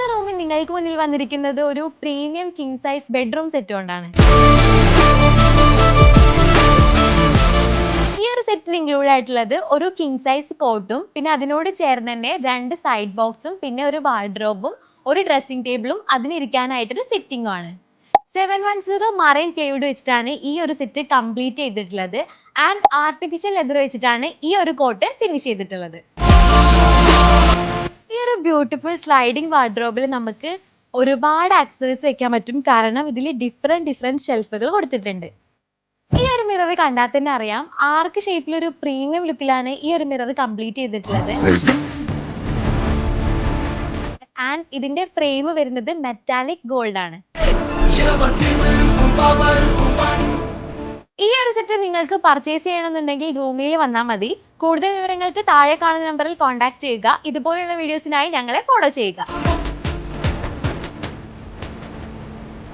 ഇന്നത്തെ റൂമിൽ നിങ്ങൾക്ക് മുന്നിൽ വന്നിരിക്കുന്നത് ഒരു premium king size bedroom set കൊണ്ടാണ്. ഈ ഒരു സെറ്റിൽ ഇൻക്ലൂഡ് ആയിട്ടുള്ളത് ഒരു കിങ് സൈസ് കോട്ടും പിന്നെ അതിനോട് ചേർന്ന് തന്നെ 2 സൈഡ് ബോക്സും പിന്നെ ഒരു വാർഡ്രോബും ഒരു ഡ്രസ്സിംഗ് ടേബിളും അതിനിരിക്കാനായിട്ടൊരു സിറ്റിംഗും ആണ്. 710 മറൈൻ പ്ലൈവുഡ് വെച്ചിട്ടാണ് ഈ ഒരു സെറ്റ് കംപ്ലീറ്റ് ചെയ്തിട്ടുള്ളത്. ആൻഡ് ആർട്ടിഫിഷ്യൽ ലെതർ വെച്ചിട്ടാണ് ഈ ഒരു കോട്ട് ഫിനിഷ് ചെയ്തിട്ടുള്ളത്. ഈ ഒരു ബ്യൂട്ടിഫുൾ സ്ലൈഡിംഗ് വാർഡ്രോബിൽ നമുക്ക് ഒരുപാട് ആക്സസറീസ് വെക്കാൻ പറ്റും. കാരണം ഇതിൽ ഡിഫറെന്റ് ഷെൽഫുകൾ കൊടുത്തിട്ടുണ്ട്. ഈ ഒരു മിറർ കണ്ടാൽ തന്നെ അറിയാം ആർക്ക് ഷേപ്പിൽ ഒരു പ്രീമിയം ലുക്കിലാണ് ഈ ഒരു മിറർ കംപ്ലീറ്റ് ചെയ്തിട്ടുള്ളത്. ആൻഡ് ഇതിന്റെ ഫ്രെയിം വരുന്നത് മെറ്റാലിക് ഗോൾഡ് ആണ്. ഈ ഒരു സെറ്റ് നിങ്ങൾക്ക് പർച്ചേസ് ചെയ്യണമെന്നുണ്ടെങ്കിൽ റൂമിൽ വന്നാൽ മതി. കൂടുതൽ വിവരങ്ങൾക്ക് താഴെ കാണുന്ന നമ്പറിൽ കോൺടാക്ട് ചെയ്യുക. ഇതുപോലുള്ള വീഡിയോസിനായി ഞങ്ങളെ ഫോളോ ചെയ്യുക.